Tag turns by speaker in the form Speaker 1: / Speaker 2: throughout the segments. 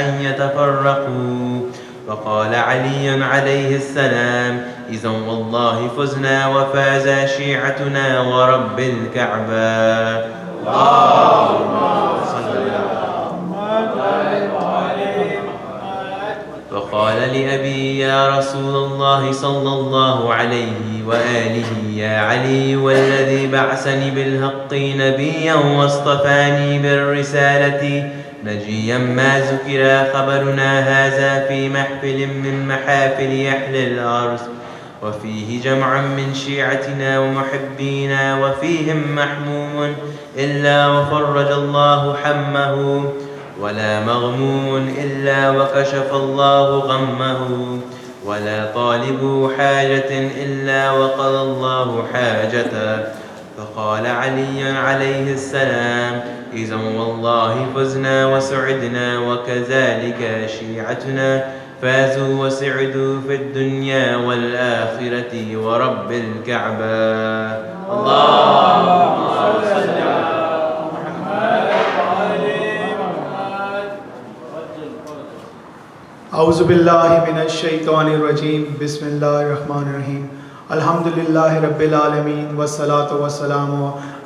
Speaker 1: أن يتفرقوا. فقال علي عليه السلام: إذن والله فزنا وفاز شيعتنا ورب الكعبة. فقال لأبي: يا رسول الله صلى الله عليه وآله، يا علي والذي بعثني بالحق نبيا واصطفاني بالرسالة نجيا، ما ذكر خبرنا هذا في محفل من محافل أهل الأرض، وفيه جمع من شيعتنا ومحبينا، وفيهم محموم إلا وفرج الله حمه، ولا مغموم إلا وكشف الله غمه، ولا طالب حاجة إلا وقضى الله حاجته. فقال علي عليه السلام: إذن والله فزنا وسعدنا، وكذلك شيعتنا فازوا وسعدوا في الدنيا والآخرة ورب الكعبة. اللهم صل على محمد وعلى محمد.
Speaker 2: اعوذ باللہ من الشیطان الرجیم. بسم اللہ الرحمن الرحیم. الحمدللہ رب العالمین والصلاة والسلام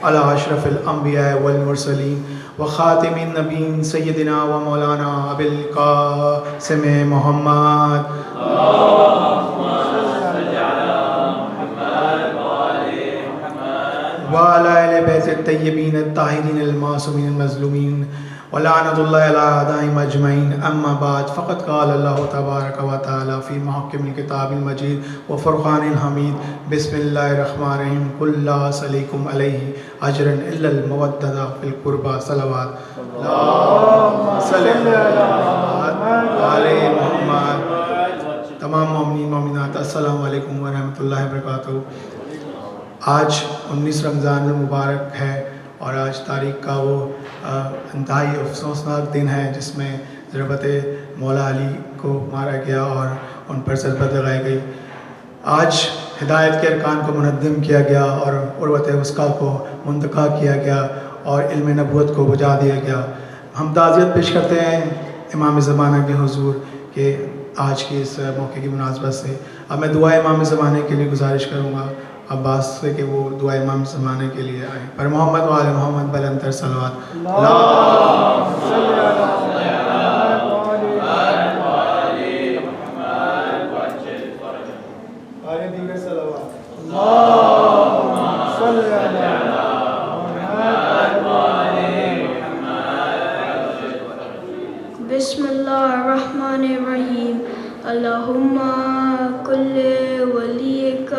Speaker 2: علی اشرف الانبیاء والمرسلین وخاتم النبیین سیدنا و مولانا ابی القاسم محمد. وعلی اہل بیت الطیبین الطاہرین المعصومین المظلومین ولعنۃ اللہ علی اعدائہم اجمعین. اما بعد، فقد قال اللہ تبارک و تعالی فی محکم الکتاب المجید و فرقان الحمید. بسم اللہ الرحمن الرحیم. قل لا اسألکم علیہ اجرا الا المودۃ فی القربى. صلوات اللہم صل علی محمد. تمام مومنین مومنات، السلام علیکم ورحمۃ اللہ وبرکاتہ. آج 19 رمضان المبارک ہے اور آج تاریخ کا وہ انتہائی افسوسناک دن ہے جس میں ضربت مولا علی کو مارا گیا اور ان پر ضربت لگائی گئی. آج ہدایت کے ارکان کو منظم کیا گیا اور عروۃ وثقیٰ کو منتخب کیا گیا اور علم نبوت کو بجا دیا گیا. ہم تعزیت پیش کرتے ہیں امام زمانہ کے حضور کہ آج کی اس موقع کی مناسبت سے. اب میں دعا امام زمانے کے لیے گزارش کروں گا عباس سے کہ وہ دعا امام زمانے کے لیے آئیں. پر محمد و آل محمد بلندر صلوات. اللہم صل علی
Speaker 3: بسم اللہ الرحمن الرحیم. اللہم کل ولیک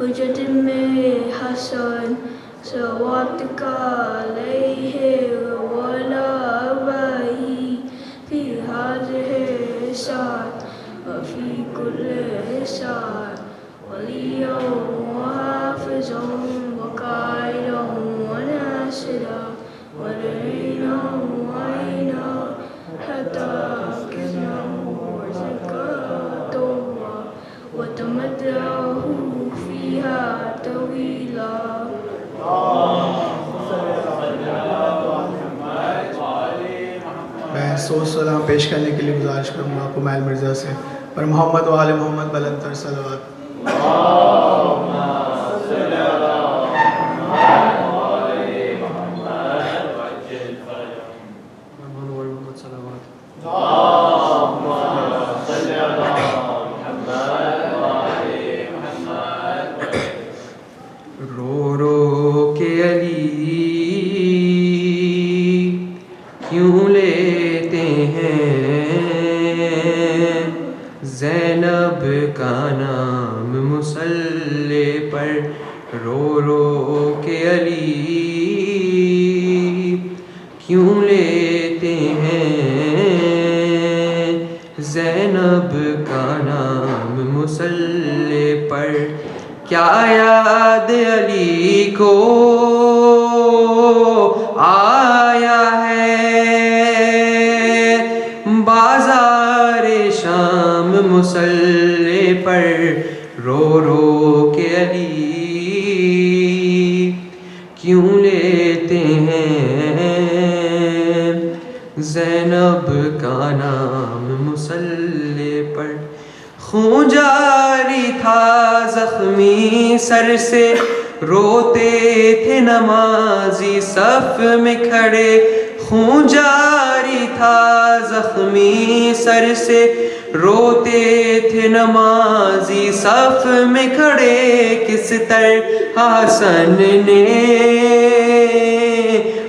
Speaker 3: حجت میں حسن صلواتک علیہ وعلی آبائہ فی ہذہ الساعۃ وفی کل ساعۃ ولیہ وحافظا وقائدا وناصرا ودلیلا وعینا حتی کذا وزکاتہ وتمتعہ فیہا طویلا.
Speaker 2: میں سو سلام پیش کرنے کے لیے گزارش کروں گا کمیل مرزا سے. پر محمد و آل محمد بلندر صلوات.
Speaker 1: رو رو کے علی کیوں لیتے ہیں زینب کا نام مصلی پر. رو رو کے علی کیوں لیتے ہیں زینب کا نام مصلی پر. کیا یاد علی کو آیا ہے بازار شام مصلی پر. رو رو کے علی کیوں لیتے ہیں زینب کا نام خون جاری تھا زخمی سر سے، روتے تھے نمازی صف میں کھڑے، خون جاری تھا زخمی سر سے، روتے تھے نمازی صف میں کھڑے، کس طرح حسن نے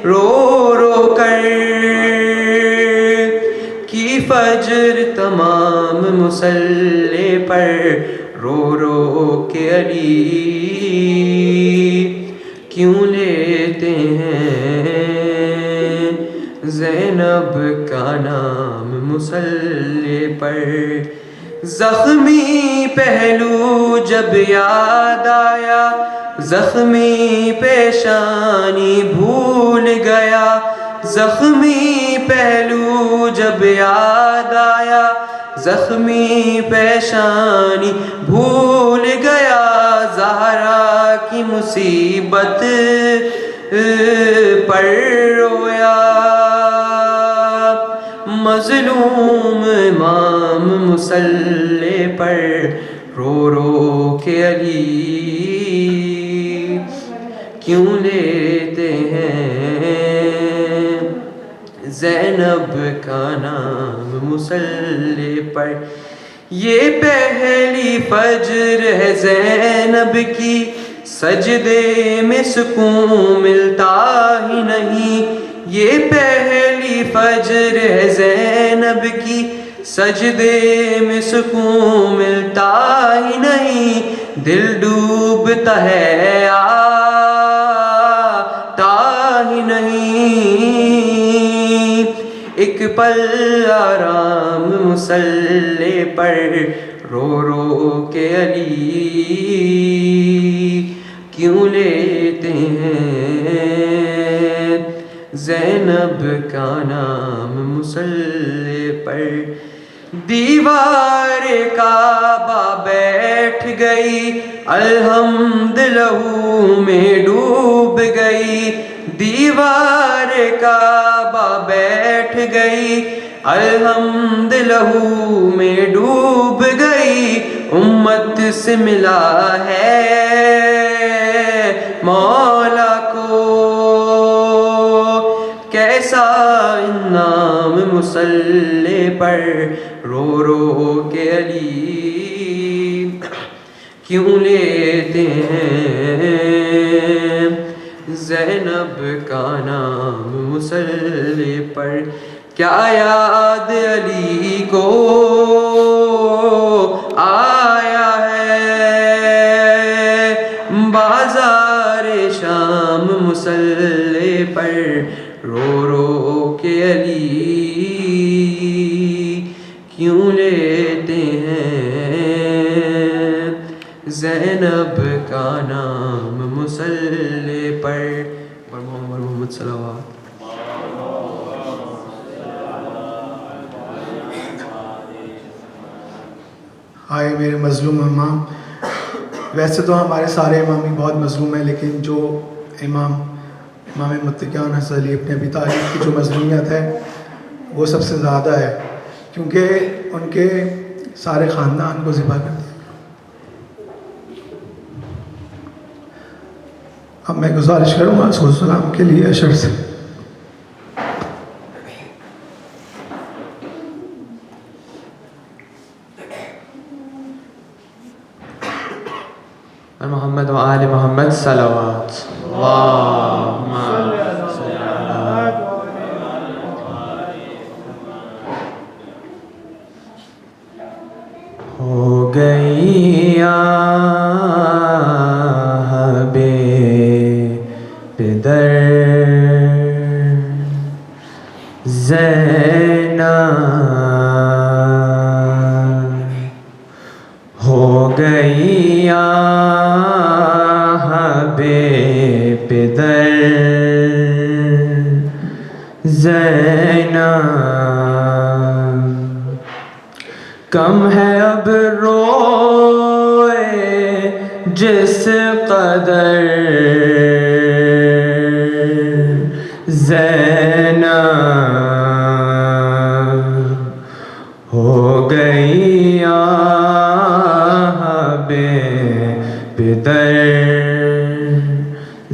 Speaker 1: رو رو کر کی فجر تمام مصلی پر، رو رو کے علی کیوں لیتے ہیں زینب کا نام مصلی پر۔ زخمی پہلو جب یاد آیا، زخمی پیشانی بھول گیا، زخمی پہلو جب یاد آیا، زخمی پیشانی بھول گیا، زہرا کی مصیبت پر رویا، مظلوم امام مصلی پر، رو رو کے علی کیوں لیتے ہیں زینب کا نام مصلی پر۔ یہ پہلی فجر ہے زینب کی، سجدے میں سکون ملتا ہی نہیں، یہ پہلی فجر ہے زینب کی، سجدے میں سکون ملتا ہی نہیں، دل ڈوبتا ہے آتا ہی نہیں، ایک پل آرام مصلی پر، رو رو کے علی کیوں لیتے ہیں زینب کا نام مصلی پر۔ دیوار کعبہ بیٹھ گئی، الحمد لہو میں ڈوب گئی، دیوار کعبہ بیٹھ گئی، الحمد لہو میں ڈوب گئی، امت سے ملا ہے مولا کو کیسا انعام مصلی پر، رو رو کے علی کیوں لیتے ہیں زینب کا نام مصلی پر۔ کیا یاد علی کو آیا ہے بازار شام مصلی پر، رو رو کے علی کیوں لیتے ہیں زینب کا نام مصلی پر۔ محمد صلوات۔
Speaker 2: آئے میرے مظلوم امام، ویسے تو ہمارے سارے امام ہی بہت مظلوم ہیں، لیکن جو امام متقیان حضرت علی ابن ابی طالب کی جو مظلومیت ہے وہ سب سے زیادہ ہے، کیونکہ ان کے سارے خاندان کو ذبح کر دیا۔ اب میں گزارش کروں گا رسول السلام کے لیے اشر سے۔
Speaker 1: محمد و آل محمد صلوات اللہم صلی اللہ۔ ہو گئی بے پدر زینب، ہو گئی بے پدر زینب، کم ہے اب روئے جس قدر زینب، ہو گئی بدر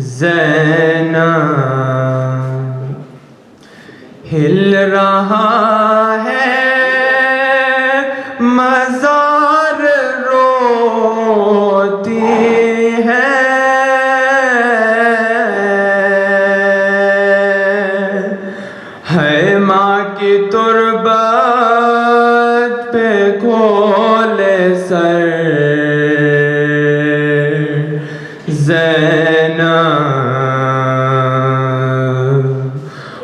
Speaker 1: زینب ہل رہا ہے مزار روتی ہے ماں کی تربت پہ کھولے سر زینب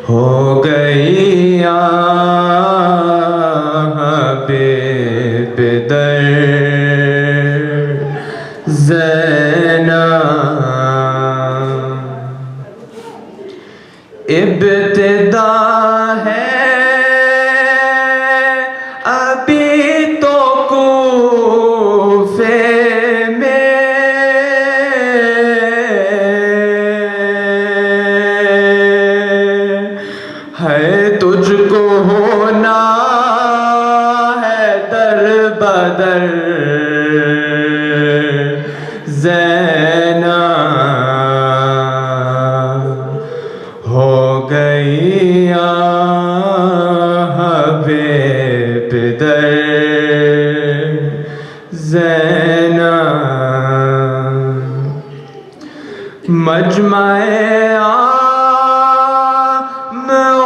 Speaker 1: ہو گئی آہ بے در زینب ابتدا ہے ابھی تو کوفے میں ہے تجھ کو ہونا ہے در بدر زینب ہو گئی آہ بے در زینب مجمع عام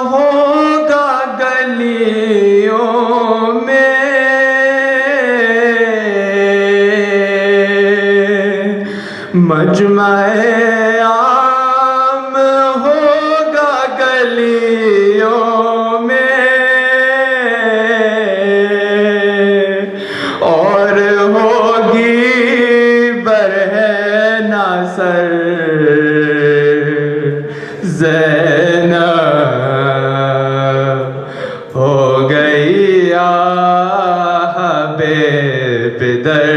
Speaker 1: ہوگا گلیوں میں مجمع عام ہوگا گلیوں میں اور ہوگی برہنہ ناصر زینب ہو گئی آہ بے در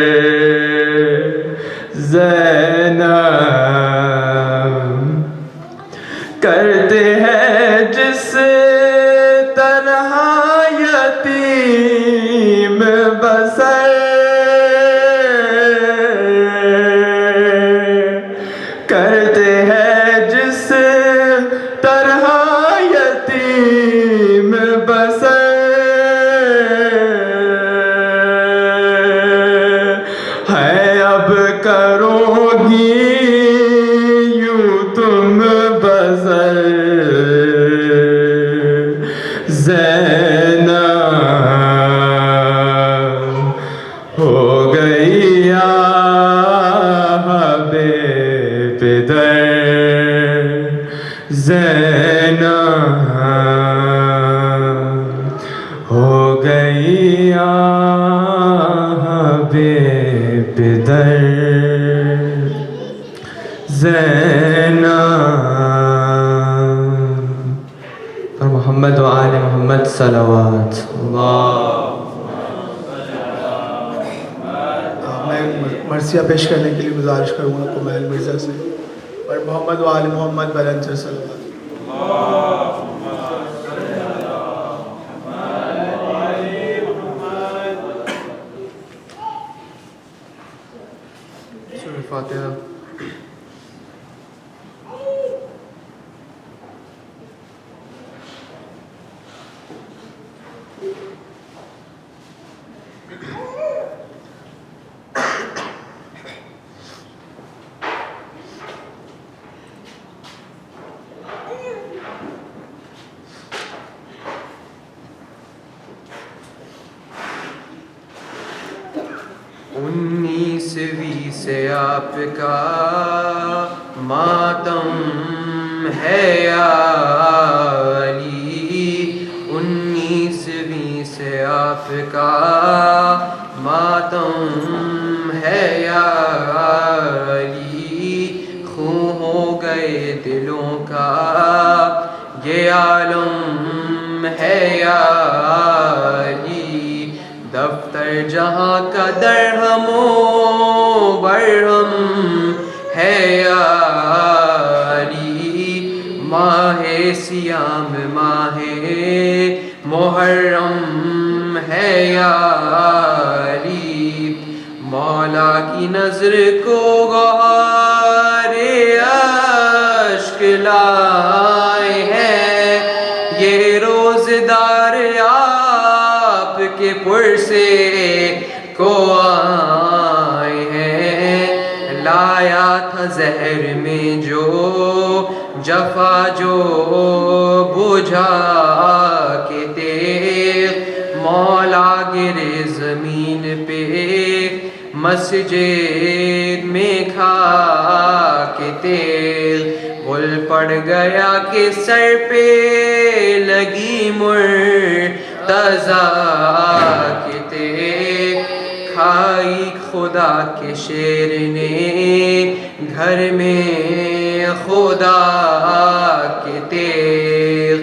Speaker 1: زینب کرتے ہیں جس طرح یتیم بسر کرتے ہیں جس طرح یتیم بسر ہے اب کرو گی یوں تم بسر زینب ہو گئی آہ بے در زینب ہو گئی آہ بے در زینب اور محمد و آل محمد صلوات
Speaker 2: میں مرثیہ پیش کرنے کے لیے گزارش کروں گا کمیل مرزا سے اور محمد و آل محمد بلند سے صلوات سورہ فاتحہ
Speaker 1: انیسویں سے آپ کا ماتم ہے یا علی انیسویں سے آپ کا ماتم ہے یا علی خوں ہو گئے دلوں کا یہ عالم ہے یا علی دفتر جہاں کا درہم و برہم ہے یا علی ماہ سیام ماہ محرم ہے یا علی مولا کی نظر کو غار اشک لائے ہیں، یہ روزدار آپ کے پرسے کو آئے ہیں، لایا تھا زہر میں جو جفا جو بجھا کے تیغ، مولا گرے زمین پہ مسجد میں کھا کے تیغ، گل پڑ گیا کہ سر پہ لگی مرتضیٰ کی تیغ، کھائی خدا کے شیر نے گھر میں خدا کے تیغ،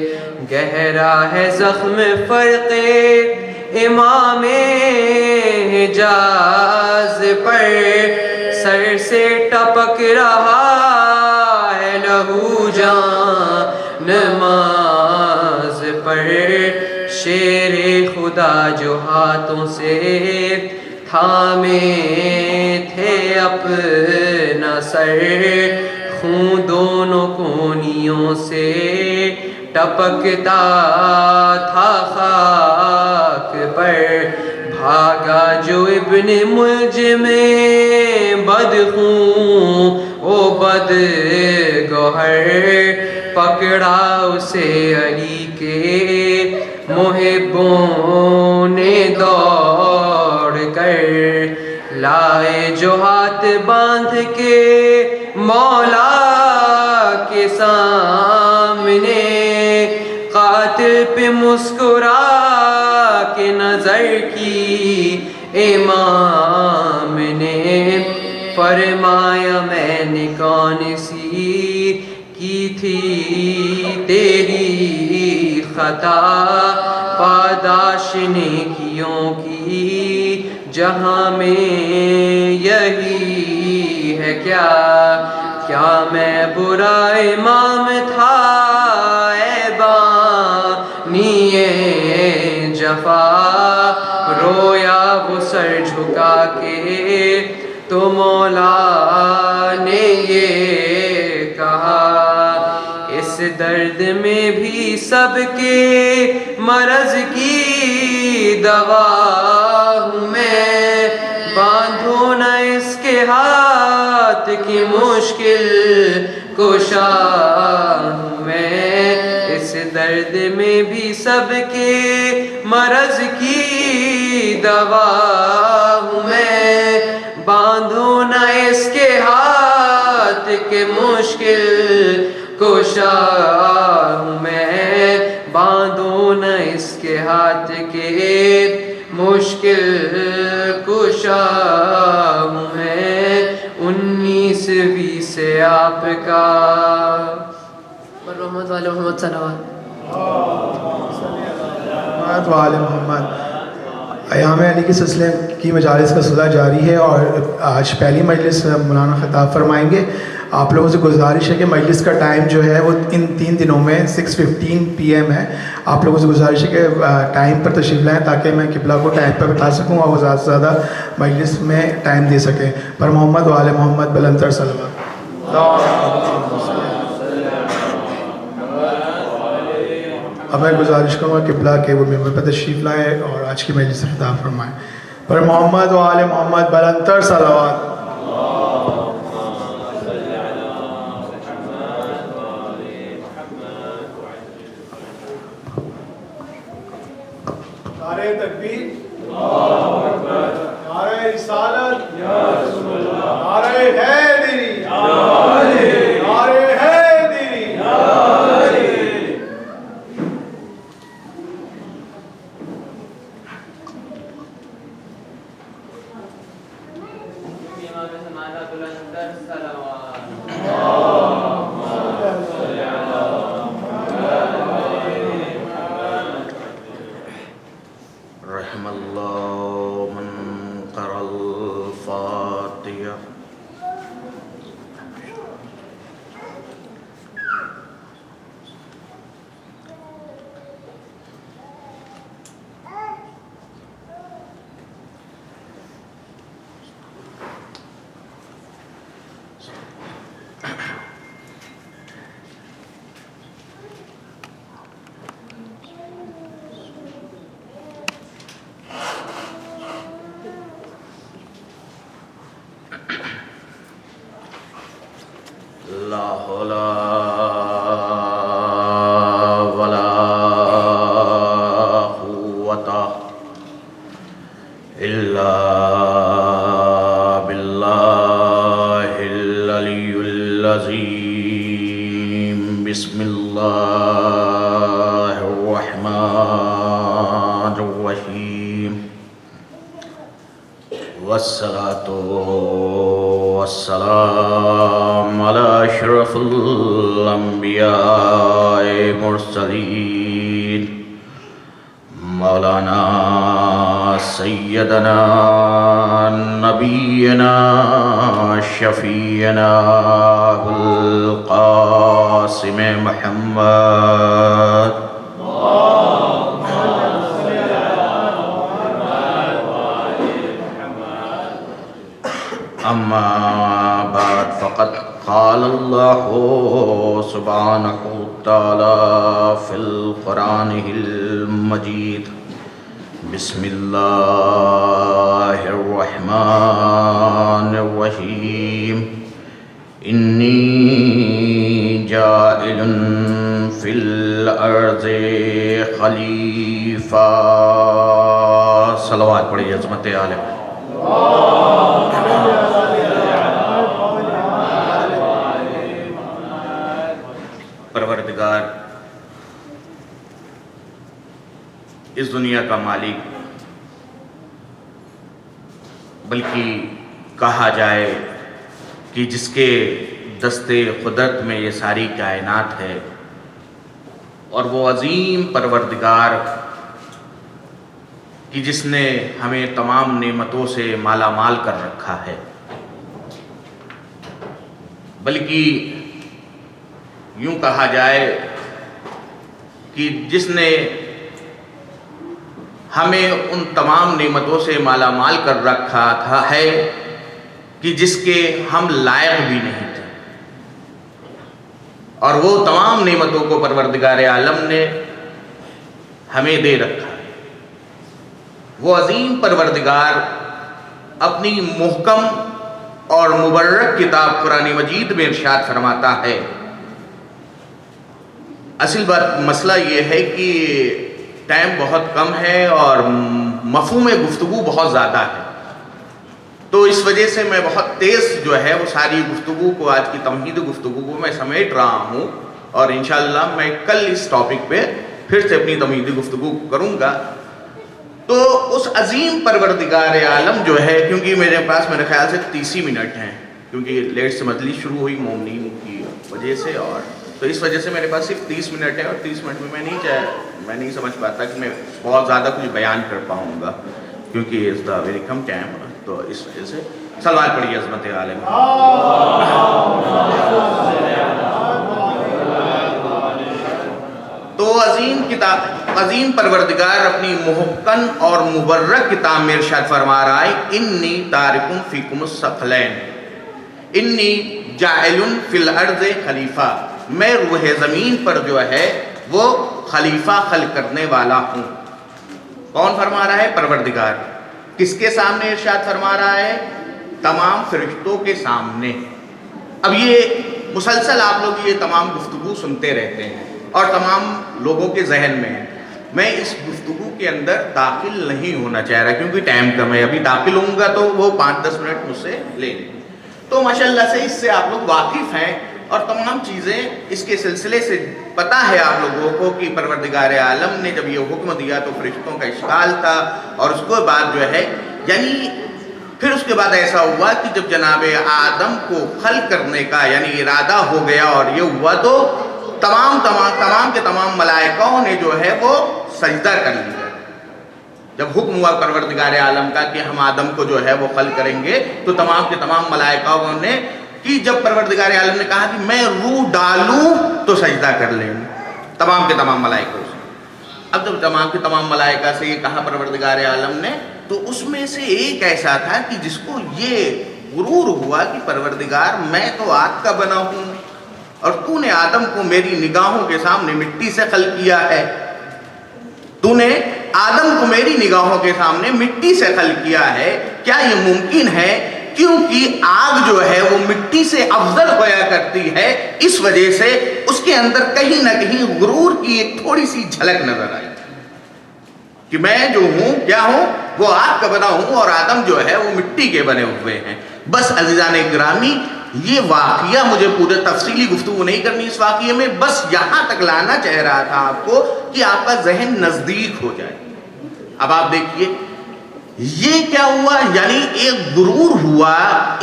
Speaker 1: گہرا ہے زخم فرق امام حجاز پر، سر سے ٹپک رہا ہے لہو جان نماز پر، شیر خدا جو ہاتھوں سے تھامے تھے اپنا سر، خون دونوں کونیوں سے ٹپکتا تھا خاک پر، بھاگا جو ابن ملجم بدخون او بد گوہر، پکڑا اسے علی کے محبوں نے دوڑ کر، لائے جو ہاتھ باندھ کے مولا کے سامنے، قاتل پہ مسکرا کے نظر کی امام نے، فرمایا میں نے کون سی کی تھی تیری خطا، پاداش نیکیوں کی جہاں میں یہی ہے کیا، کیا میں برا امام تھا اے بانی جفا، رویا وہ سر جھکا کے تو مولا نے یہ کہا، اس درد میں بھی سب کے مرض کی دوا ہوں میں، باندھو نہ اس کے ہاتھ کی مشکل کشا ہوں میں، اس درد میں بھی سب کے مرض کی دوا ہوں میں، باندھو نہ اس کے ہاتھ کے مشکل کشا ہوں میں، باندھو نہ اس کے ہاتھ کے مشکل کشا ہوں میں، 19ویں سے آپ کا
Speaker 4: محمد والے محمد صلوات
Speaker 2: محمد وآل محمد۔ ایام علی کے سلسلے کی مجالس کا سلسلہ جاری ہے اور آج پہلی مجلس مولانا خطاب فرمائیں گے۔ آپ لوگوں سے گزارش ہے کہ مجلس کا ٹائم جو ہے وہ ان 3 دنوں میں 6:15 PM ہے۔ آپ لوگوں سے گزارش ہے کہ ٹائم پر تشریف لائیں تاکہ میں قبلہ کو ٹائم پر بتا سکوں اور وہ زیادہ سے زیادہ مجلس میں ٹائم دے سکیں۔ پر محمد وآل محمد بلندر صلوات۔ اب میں گزارش کروں گا قبلہ کہ وہ ممبر پر تشریف لائے اور آج کی مجلس سے خطاب فرمائیں۔ پر محمد وآل محمد بلندر صلوات۔ نعرہ تکبیر، نعرہ رسالت، نعرہ حیدری، نعرہ حیدری۔
Speaker 5: رحم اللہ من قرأ الفاتحہ۔ لا حول ولا قوة إلا بالله العلي العظيم. بسم الله الرحمن الرحيم. والصلاة والسلام على أشرف الأنبياء المرسلين مولانا سيدنا نبينا شفيعنا أبو القاسم محمد أما بعد فقد قال الله سبحانه وتعالى في القرآن المجيد. بسم الله الرحمن الرحيم. إني جاعل في الأرض خلیفہ. صلوات پڑھیے عظمت عالم. پروردگار اس دنیا کا مالک، بلکہ کہا جائے کہ جس کے دستے قدرت میں یہ ساری کائنات ہے، اور وہ عظیم پروردگار کہ جس نے ہمیں تمام نعمتوں سے مالا مال کر رکھا ہے، بلکہ یوں کہا جائے کہ جس نے ہمیں ان تمام نعمتوں سے مالا مال کر رکھا تھا ہے کہ جس کے ہم لائق بھی نہیں تھے، اور وہ تمام نعمتوں کو پروردگار عالم نے ہمیں دے رکھا ہے. وہ عظیم پروردگار اپنی محکم اور مبرک کتاب قرآن مجید میں ارشاد فرماتا ہے. اصل بات مسئلہ یہ ہے کہ ٹائم بہت کم ہے اور مفہوم گفتگو بہت زیادہ ہے، تو اس وجہ سے میں بہت تیز جو ہے وہ ساری گفتگو کو، آج کی تمہید گفتگو کو میں سمیٹ رہا ہوں، اور انشاءاللہ میں کل اس ٹاپک پہ پھر سے اپنی تمہیدی گفتگو کروں گا. تو اس عظیم پروردگار عالم جو ہے، کیونکہ میرے پاس میرے خیال سے 30 منٹ ہیں، کیونکہ لیٹ سے مجلس شروع ہوئی مومنین کی وجہ سے، اور تو اس وجہ سے میرے پاس صرف 30 منٹ ہے، اور 30 منٹ میں میں نہیں سمجھ پاتا کہ میں بہت زیادہ کچھ بیان کر پاؤں گا، کیونکہ اٹس دا ویری کم ٹائم. تو اس وجہ سے صلوات پڑھیے عظمت عالم. تو عظیم پروردگار اپنی محکم اور مبرک کتاب میں ارشاد فرما رہا ہے، انی تارک فیکم الثقلین، انی جاعل فی الارض خلیفہ، میں روح زمین پر جو ہے وہ خلیفہ خلق کرنے والا ہوں. کون فرما رہا ہے؟ پروردگار. کس کے سامنے ارشاد فرما رہا ہے؟ تمام فرشتوں کے سامنے. اب یہ مسلسل آپ لوگ یہ تمام گفتگو سنتے رہتے ہیں اور تمام لوگوں کے ذہن میں ہے. میں اس گفتگو کے اندر داخل نہیں ہونا چاہ رہا کیونکہ ٹائم کم ہے. ابھی داخل ہوں گا تو وہ 5-10 منٹ مجھ سے لے لیں. تو ماشاءاللہ سے اس سے آپ لوگ واقف ہیں اور تمام چیزیں اس کے سلسلے سے پتہ ہے آپ لوگوں کو کہ پروردگار عالم نے جب یہ حکم دیا تو فرشتوں کا اشکال تھا، اور اس کے بعد جو ہے یعنی پھر اس کے بعد ایسا ہوا کہ جب جناب آدم کو خلق کرنے کا یعنی ارادہ ہو گیا اور یہ ہوا تو تمام کے تمام ملائکوں نے جو ہے وہ سجدہ کر لیا. جب حکم ہوا پروردگار عالم کا کہ ہم آدم کو جو ہے وہ خلق کریں گے تو تمام کے تمام ملائکوں نے کہ جب پروردگار عالم نے کہا کہ میں روح ڈالوں تو سجدہ کر لیں تمام کے تمام ملائکوں سے. اب جب تمام کے تمام ملائکہ سے یہ کہا پروردگار عالم نے تو اس میں سے ایک ایسا تھا کہ جس کو یہ غرور ہوا کہ پروردگار میں تو آگ کا بنا ہوں اور تو نے آدم کو میری نگاہوں کے سامنے مٹی سے خلق کیا ہے. تو نے آدم کو میری نگاہوں کے سامنے مٹی سے خلق کیا ہے. کیا یہ ممکن ہے کیونکہ آگ جو ہے وہ مٹی سے افضل ہویا کرتی ہے، اس وجہ سے اس کے اندر کہیں نہ کہیں غرور کی ایک تھوڑی سی جھلک نظر آئی کہ میں جو ہوں کیا ہوں، وہ آگ کا بنا ہوں اور آدم جو ہے وہ مٹی کے بنے ہوئے ہیں۔ بس عزیزان گرامی، یہ واقعہ مجھے پورے تفصیلی گفتگو نہیں کرنی اس واقعے میں، بس یہاں تک لانا چاہ رہا تھا آپ کو کہ آپ کا ذہن نزدیک ہو جائے۔ اب آپ دیکھیے یہ کیا ہوا، یعنی ایک غرور ہوا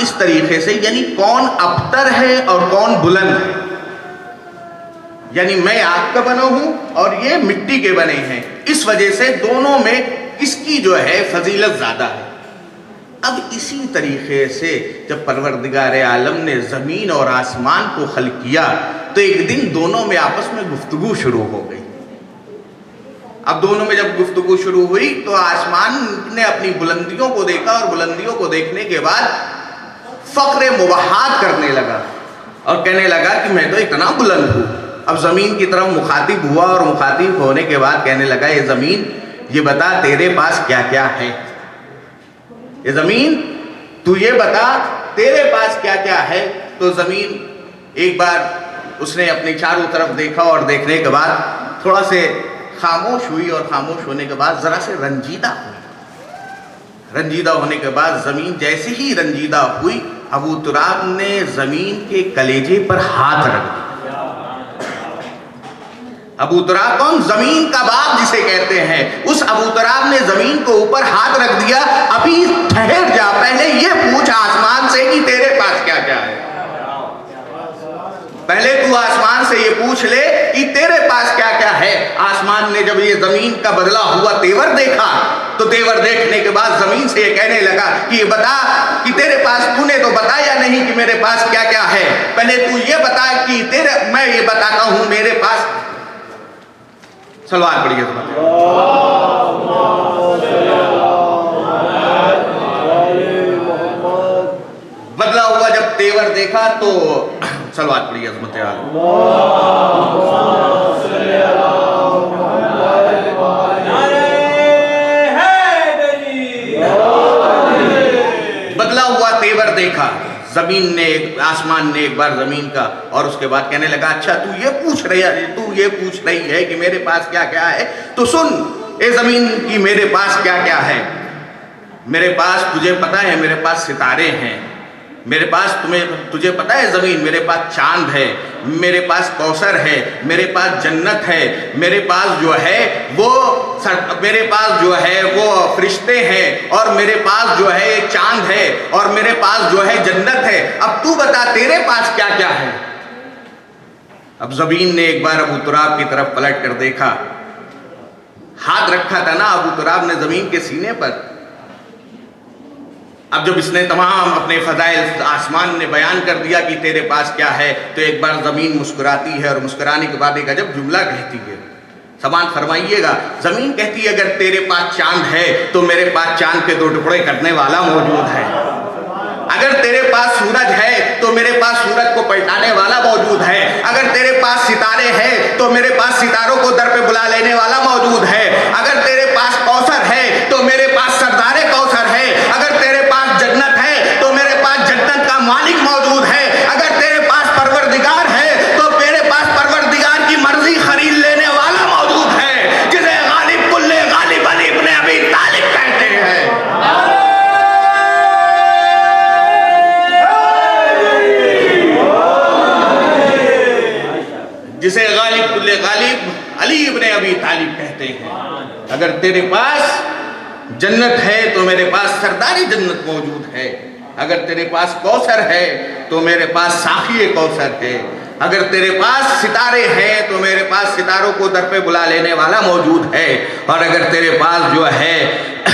Speaker 5: اس طریقے سے، یعنی کون ابتر ہے اور کون بلند ہے، یعنی میں آگ کا بنا ہوں اور یہ مٹی کے بنے ہیں، اس وجہ سے دونوں میں کس کی جو ہے فضیلت زیادہ ہے۔ اب اسی طریقے سے جب پروردگار عالم نے زمین اور آسمان کو خلق کیا تو ایک دن دونوں میں آپس میں گفتگو شروع ہو گئی۔ اب دونوں میں جب گفتگو شروع ہوئی تو آسمان نے اپنی بلندیوں کو دیکھا اور بلندیوں کو دیکھنے کے بعد فخر مباحات کرنے لگا اور کہنے لگا کہ میں تو اتنا بلند ہوں۔ اب زمین کی طرف مخاطب ہوا اور مخاطب ہونے کے بعد کہنے لگا اے زمین یہ بتا تیرے پاس کیا کیا ہے، اے زمین تو یہ بتا تیرے پاس کیا کیا ہے۔ تو زمین ایک بار اس نے اپنی چاروں طرف دیکھا اور دیکھنے کے بعد تھوڑا سے خاموش ہوئی اور خاموش ہونے کے بعد ذرا سے رنجیدہ ہوئی۔ رنجیدہ ہونے کے بعد زمین جیسے ہی رنجیدہ ہوئی، ابو تراب نے زمین کے کلیجے پر ہاتھ رکھ دیا۔ ابو تراب کون؟ زمین کا باپ جسے کہتے ہیں، اس ابو تراب نے زمین کو اوپر ہاتھ رکھ دیا۔ ابھی ٹھہر جا، پہلے یہ پوچھ آسمان سے کہ تیرے پاس کیا کیا ہے، پہلے تو آسمان سے یہ پوچھ لے کہ تیرے پاس کیا کیا ہے۔ آسمان نے جب یہ زمین کا بدلا ہوا تیور دیکھا تو تیور دیکھنے کے بعد زمین سے یہ کہنے لگا کہ یہ بتا کہ تیرے پاس، تو نے تو بتایا نہیں کہ میرے پاس کیا کیا ہے، پہلے تو یہ بتا کہ میں یہ بتاتا ہوں میرے پاس۔ سلوات پڑھیے بدلا ہوا جب تیور دیکھا تو سلوات پڑھیے عظمت عالی۔ بدلا ہوا تیور دیکھا زمین نے، آسمان نے ایک بار زمین کا، اور اس کے بعد کہنے لگا اچھا تو یہ پوچھ رہی ہے کہ میرے پاس کیا کیا ہے، تو سن اے زمین کی میرے پاس کیا کیا ہے۔ میرے پاس تجھے پتا ہے میرے پاس ستارے ہیں، میرے پاس تجھے پتا ہے زمین میرے پاس چاند ہے، میرے پاس کوثر ہے، میرے پاس جنت ہے، میرے پاس جو ہے وہ فرشتے ہیں، اور میرے پاس جو ہے چاند ہے، اور میرے پاس جو ہے جنت ہے۔ اب تو بتا تیرے پاس کیا کیا ہے۔ اب زمین نے ایک بار ابو تراب کی طرف پلٹ کر دیکھا، ہاتھ رکھا تھا نا ابو تراب نے زمین کے سینے پر۔ اب جب اس نے تمام اپنے فضائل آسمان نے بیان کر دیا کہ تیرے پاس کیا ہے، تو ایک بار زمین مسکراتی ہے اور مسکرانے کے بعد ایک عجب جملہ کہتی ہے، سماعت فرمائیے گا۔ زمین کہتی ہے اگر تیرے پاس چاند ہے تو میرے پاس چاند کے 2 ٹکڑے کرنے والا موجود ہے، اگر تیرے پاس سورج ہے تو میرے پاس سورج کو پلٹانے والا موجود ہے، اگر تیرے پاس ستارے ہیں تو میرے پاس ستاروں کو در پہ بلا لینے والا موجود ہے، اگر تیرے پاس کوثر ہے تو میرے پاس سردار کوثر ہے، اگر تیرے پاس جنت ہے تو میرے پاس جنت کا مالک موجود ہے، اگر تیرے پاس پروردگار ہے تو میرے پاس پروردگار کی مرضی خرید لینے والا موجود ہے، جسے غالب کل غالب علی ابن ابی طالب کہتے ہیں۔ جسے غالب کل غالب علی ابن ابی طالب کہتے ہیں۔ اگر تیرے پاس جنت ہے تو میرے پاس سرداری جنت موجود ہے، اگر تیرے پاس کوثر ہے تو میرے پاس ساقی کوثر ہے، اگر تیرے پاس ستارے ہیں تو میرے پاس ستاروں کو در پہ بلا لینے والا موجود ہے، اور اگر تیرے پاس جو ہے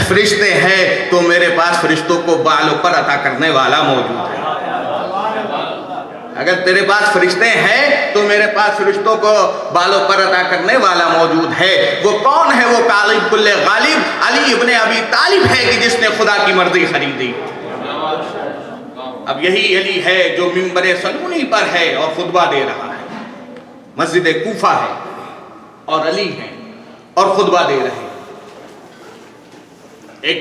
Speaker 5: فرشتے ہیں تو میرے پاس فرشتوں کو بالوں پر عطا کرنے والا موجود ہے۔ اگر تیرے پاس فرشتے ہیں تو میرے پاس فرشتوں کو بالوں پر عطا کرنے والا موجود ہے۔ وہ کون ہے؟ وہ غالب کل غالب علی ابن ابی طالب ہے کہ جس نے خدا کی مرضی خریدی۔ اب یہی علی ہے جو منبر سلونی پر ہے اور خطبہ دے رہا ہے، مسجد کوفہ ہے اور علی ہیں اور خطبہ دے رہے ہیں۔ ایک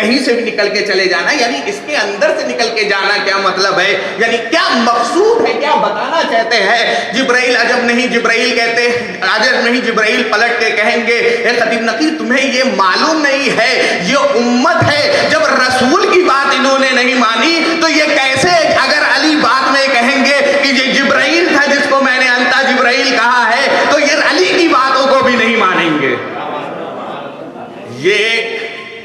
Speaker 5: کہیں سے بھی نکل کے چلے جانا، یعنی اس کے اندر سے نکل کے جانا کیا مطلب ہے، یعنی کیا مقصود ہے، کیا بتانا چاہتے ہیں؟ جبرائیل عجب نہیں، جبرائیل کہتے عجب نہیں، جبرائیل پلٹ کے کہیں گے اے خطیب نقی تمہیں یہ معلوم نہیں ہے یہ امت ہے، جب رسول کی بات انہوں نے نہیں مانی تو یہ کیسے اگر علی بعد میں کہیں گے کہ یہ جبرائیل تھا جس کو میں نے انتا جبرائیل کہا ہے تو یہ علی کی باتوں کو بھی نہیں مانیں گے۔ یہ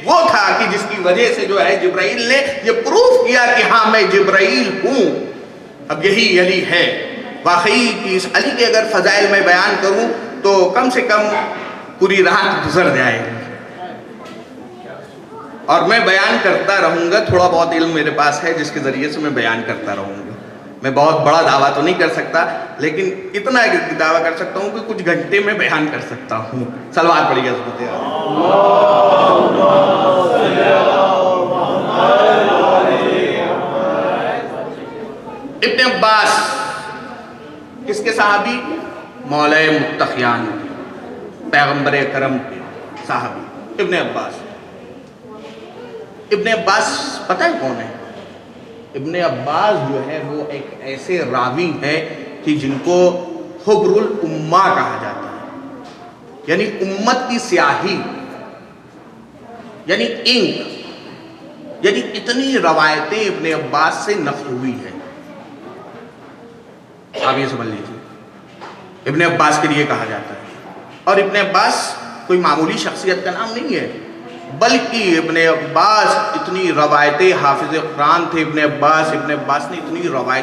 Speaker 5: وہ تھا کہ جس کی وجہ سے جو ہے جبرائیل نے یہ پروف کیا کہ ہاں میں جبرائیل ہوں، اب یہی علی ہے۔ واقعی کہ اس علی کے اگر فضائل میں بیان کروں تو کم سے کم پوری رات گزر جائے گی، اور میں بیان کرتا رہوں گا، تھوڑا بہت علم میرے پاس ہے جس کے ذریعے سے میں بیان کرتا رہوں گا۔ میں بہت بڑا دعویٰ تو نہیں کر سکتا لیکن اتنا دعویٰ کر سکتا ہوں کہ کچھ گھنٹے میں بیان کر سکتا ہوں۔ صلوات پڑھیے حضرت ابن عباس کس کے صحابی؟ مولا متقیان پیغمبر اکرم کے صحابی ابن عباس۔ ابن عباس پتہ ہے کون ہے؟ ابن عباس جو ہے وہ ایک ایسے راوی ہے کہ جن کو حبر الامہ کہا جاتا ہے، یعنی امت کی سیاہی، یعنی انک، یعنی اتنی روایتیں ابن عباس سے نقل ہوئی ہیں۔ آپ یہ سمجھ لیجیے ابن عباس کے لیے کہا جاتا ہے، اور ابن عباس کوئی معمولی شخصیت کا نام نہیں ہے، بلکہ ابن عباس اتنی روایتیں، حافظ قرآن تھے ابن عباس نے اتنی روایت